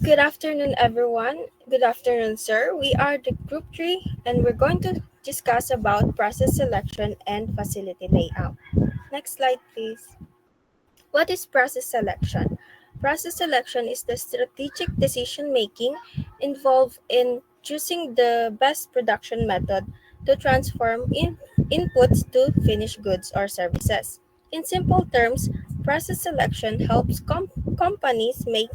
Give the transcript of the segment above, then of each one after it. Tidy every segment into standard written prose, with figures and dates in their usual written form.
Good afternoon, everyone. Good afternoon, sir. We are the Group 3, and we're going to discuss about process selection and facility layout. Next slide, please. What is process selection? Process selection is the strategic decision making involved in choosing the best production method to transform inputs to finished goods or services. In simple terms, process selection helps companies make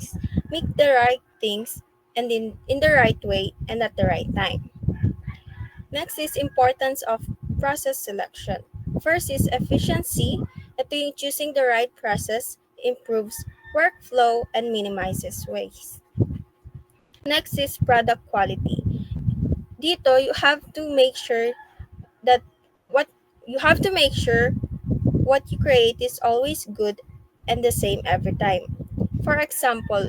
the right things and in the right way and at the right time. Next is importance of process selection. First is efficiency. Ito yung choosing the right process improves workflow and minimizes waste. Next is product quality. Dito, you have to make sure that what you have to make sure what you create is always good and the same every time. For example,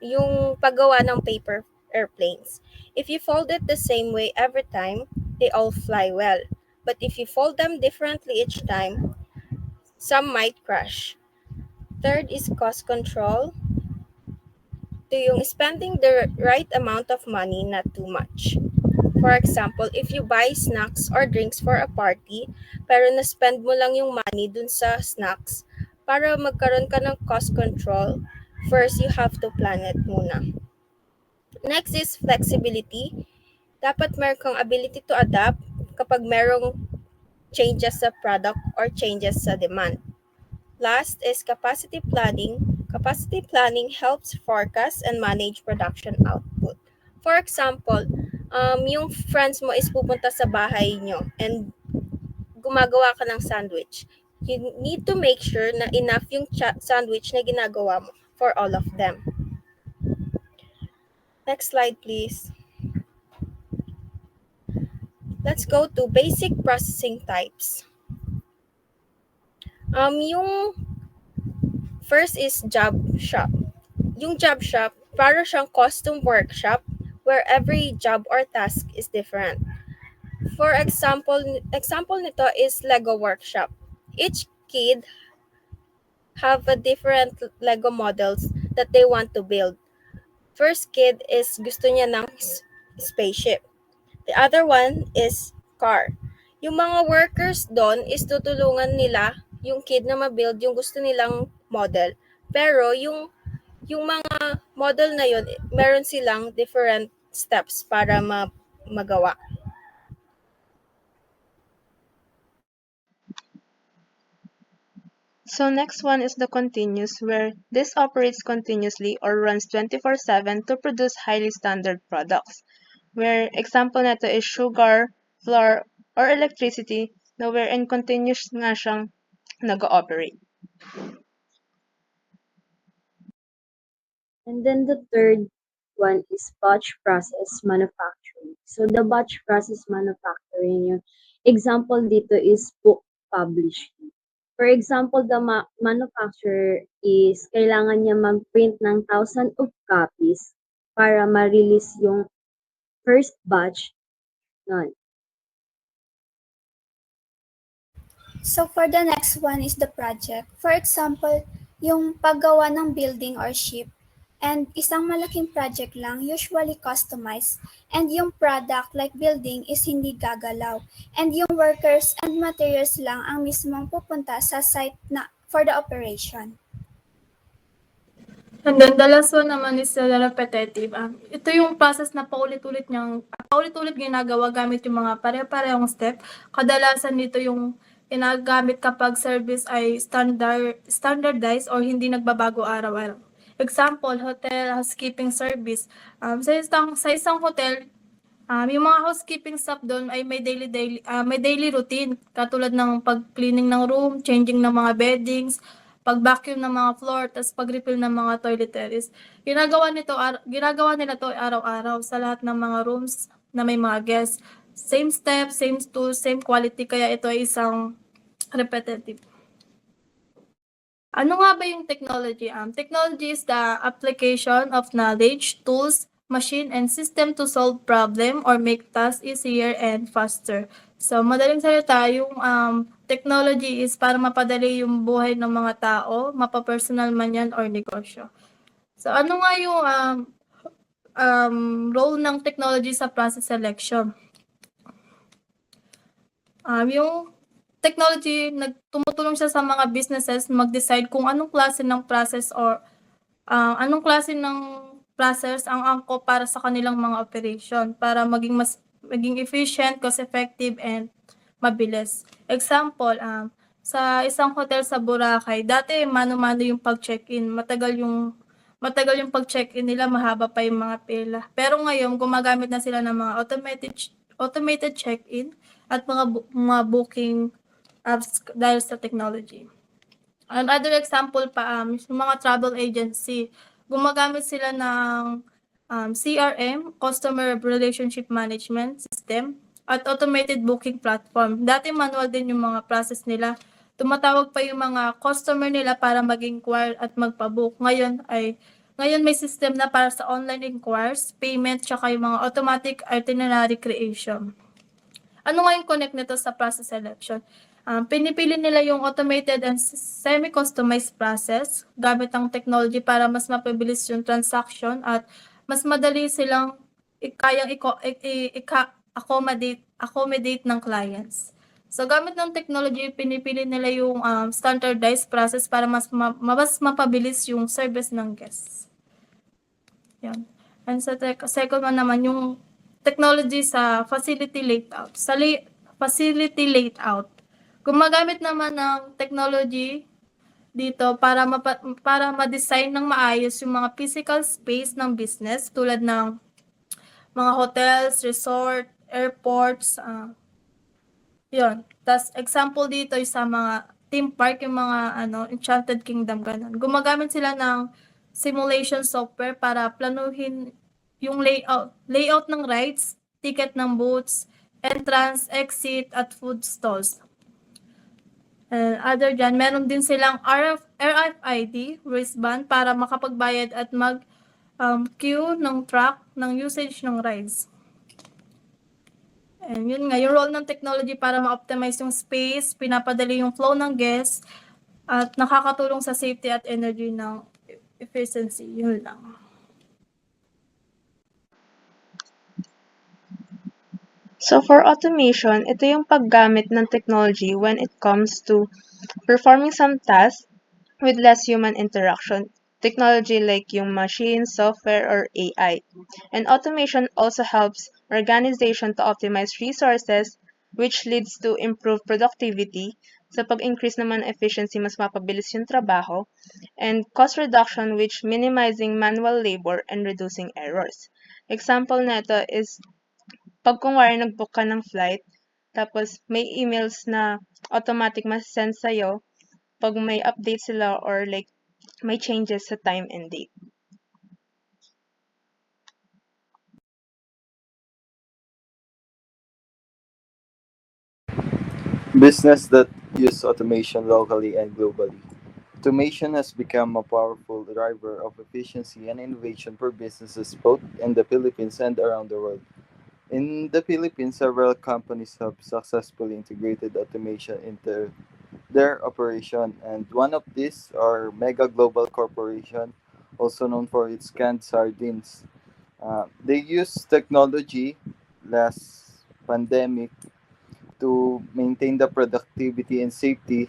yung paggawa ng paper airplanes. If you fold it the same way every time, they all fly well. But if you fold them differently each time, some might crash. Third is cost control. To yung spending the right amount of money, not too much. For example, if you buy snacks or drinks for a party, pero na-spend mo lang yung money dun sa snacks, para magkaroon ka ng cost control, first you have to plan it muna. Next is flexibility. Dapat meron kang ability to adapt kapag merong changes sa product or changes sa demand. Last is capacity planning. Capacity planning helps forecast and manage production output. For example, yung friends mo is pupunta sa bahay nyo and gumagawa ka ng sandwich. You need to make sure na enough yung sandwich na ginagawa mo for all of them. Next slide, please. Let's go to basic processing types. Yung first is job shop. Yung job shop, para siyang custom workshop where every job or task is different. For example nito is Lego workshop. Each kid have a different Lego models that they want to build. First kid is gusto niya ng spaceship. The other one is car. Yung mga workers doon is tutulungan nila yung kid na ma-build yung gusto nilang model. Pero yung mga model na yun, meron silang different steps para magawa. So next one is the continuous, where this operates continuously or runs 24/7 to produce highly standard products. Where example nito is sugar, flour, or electricity na wherein continuous nga siyang nag-ooperate. And then the third one is batch process manufacturing. So the batch process manufacturing, yung example dito is book publishing. For example, the manufacturer is kailangan niya mag-print ng 1,000 of copies para ma-release yung first batch nun. So for the next one is the project. For example, yung paggawa ng building or ship. And isang malaking project lang, usually customized. And yung product like building is hindi gagalaw. And yung workers and materials lang ang mismong pupunta sa site na for the operation. And then the last one naman is the repetitive. Ito yung process na paulit-ulit ginagawa gamit yung mga pare-parehong step. Kadalasan dito yung ginagamit kapag service ay standardized or hindi nagbabago araw-araw. Example, hotel housekeeping service. Sa isang hotel, yung mga housekeeping staff doon ay may daily routine katulad ng pag-cleaning ng room, changing ng mga beddings, pag-vacuum ng mga floor, tas pag-refill ng mga toiletries. Ginagawa nila to araw-araw sa lahat ng mga rooms na may mga guests. Same step, same tools, same quality, kaya ito ay isang repetitive. Ano nga ba yung technology? Technology is the application of knowledge, tools, machine, and system to solve problem or make tasks easier and faster. So, madaling salita, yung technology is para mapadali yung buhay ng mga tao, mapapersonal man yan or negosyo. So, ano nga yung role ng technology sa process selection. Yung technology, tumutulong siya sa mga businesses mag-decide kung anong klase ng process or anong klase ng process ang angkop para sa kanilang mga operation para maging efficient, cost-effective, and mabilis. Example, sa isang hotel sa Boracay, dati mano-mano yung pag-check-in. Matagal yung pag-check-in nila, mahaba pa yung mga pila. Pero ngayon, gumagamit na sila ng mga automated check-in at mga booking apps dahil sa technology. Another example pa, yung mga travel agency, gumagamit sila ng CRM, Customer Relationship Management System, at automated booking platform. Dati manual din yung mga process nila. Tumatawag pa yung mga customer nila para mag-inquire at magpa-book. Ngayon may system na para sa online inquiries, payment, tsaka yung mga automatic itinerary creation. Ano nga yung connect nito sa process selection? Pinipili nila yung automated and semi-customized process gamit ang technology para mas mapabilis yung transaction at mas madali silang kayang accommodate ng clients. So, gamit ng technology, pinipili nila yung standardized process para mas mapabilis yung service ng guests. Yan. And sa second one naman, yung technology sa facility layout. Facility layout. Gumagamit naman ng technology dito para ma-design ng maayos yung mga physical space ng business tulad ng mga hotels, resort, airports, yun. Tas example dito is sa mga theme park, yung mga Enchanted Kingdom, ganun. Gumagamit sila ng simulation software para planuhin yung layout ng rides, ticket ng booths, entrance, exit, at food stalls. Other dyan, meron din silang RFID wristband para makapagbayad at queue ng track ng usage ng rides. And yun nga, yung role ng technology para ma-optimize yung space, pinapadali yung flow ng guests, at nakakatulong sa safety at energy ng efficiency. Yun lang. So for automation, ito yung paggamit ng technology when it comes to performing some tasks with less human interaction. Technology like yung machine, software, or AI. And automation also helps organization to optimize resources, which leads to improved productivity. Sa pag-increase naman ng efficiency, mas mapabilis yung trabaho. And cost reduction, which minimizing manual labor and reducing errors. Example nito is pag kunwari nag-book ka ng flight, tapos may emails na automatic mas-send sa'yo pag may update sila or like may changes sa time and date. Business that use automation locally and globally. Automation has become a powerful driver of efficiency and innovation for businesses both in the Philippines and around the world. In the Philippines, several companies have successfully integrated automation into their operation, and one of these are Mega Global Corporation, also known for its canned sardines. They use technology last pandemic to maintain the productivity and safety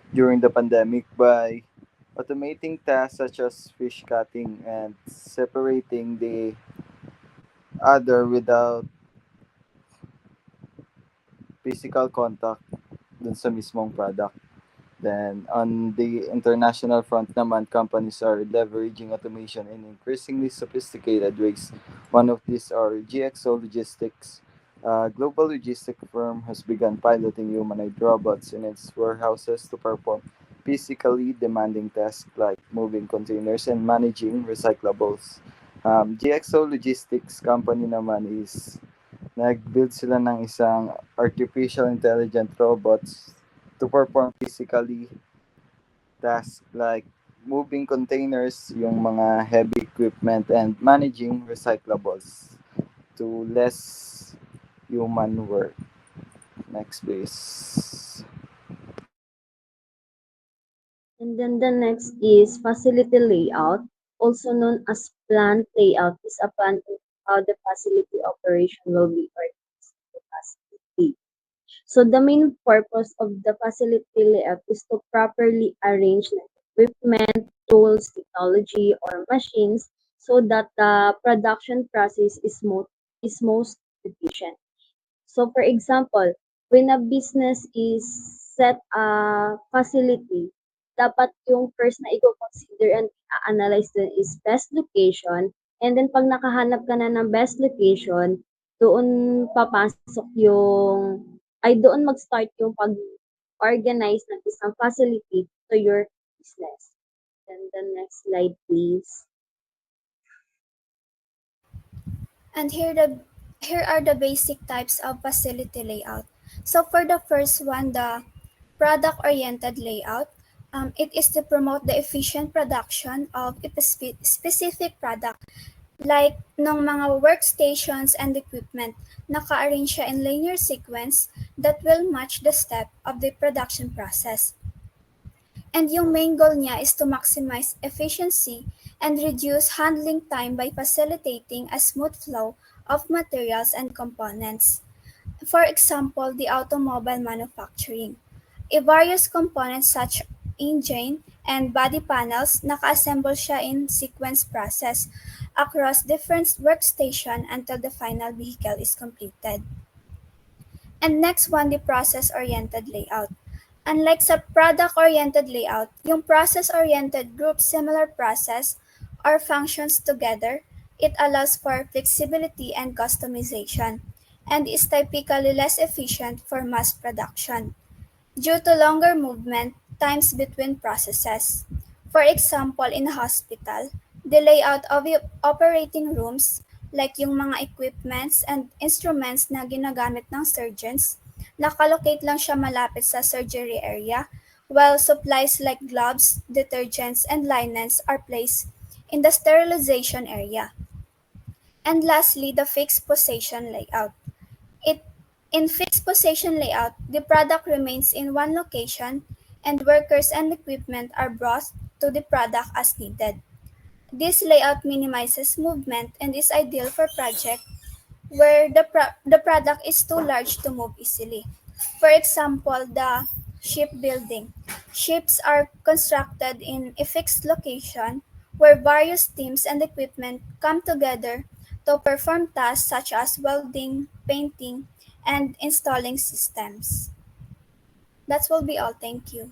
during the pandemic by automating tasks such as fish cutting and separating the other without physical contact dun sa mismong product. Then, on the international front naman, companies are leveraging automation in increasingly sophisticated ways. One of these are GXO Logistics. A global logistics firm has begun piloting humanoid robots in its warehouses to perform physically demanding tasks like moving containers and managing recyclables. GXO Logistics company naman is nag-build sila ng isang artificial intelligent robots to perform physically tasks like moving containers, yung mga heavy equipment, and managing recyclables to less human work. Next, please. And then the next is facility layout. also known as plant layout, is a plan of how the facility operation will be organized in the facility. So the main purpose of the facility layout is to properly arrange the equipment, tools, technology, or machines so that the production process is most efficient. So for example, when a business is set a facility, dapat yung first na i-consider and analyze dun is best location. And then pag nakahanap ka na ng best location, doon papasok doon mag-start yung pag-organize ng isang facility to your business. Then the next slide, please. And here are the basic types of facility layout. So for the first one, the product-oriented layout, it is to promote the efficient production of a specific product. Like ng mga workstations and equipment, naka-arrange siya in linear sequence that will match the step of the production process. And yung main goal niya is to maximize efficiency and reduce handling time by facilitating a smooth flow of materials and components. For example, the automobile manufacturing. Various components such engine and body panels naka-assemble siya in sequence process across different workstation until the final vehicle is completed. And next one, the process-oriented layout. Unlike sa product-oriented layout, yung process-oriented groups similar process or functions together. It allows for flexibility and customization, and is typically less efficient for mass production due to longer movement times between processes. For example, in a hospital, the layout of the operating rooms, like yung mga equipments and instruments na ginagamit ng surgeons, nakalocate lang siya malapit sa surgery area, while supplies like gloves, detergents, and linens are placed in the sterilization area. And lastly, the fixed position layout. It In fixed position layout, the product remains in one location and workers and equipment are brought to the product as needed. This layout minimizes movement and is ideal for projects where the product is too large to move easily. For example, the shipbuilding. Ships are constructed in a fixed location where various teams and equipment come together to perform tasks such as welding, painting, and installing systems. That will be all. Thank you.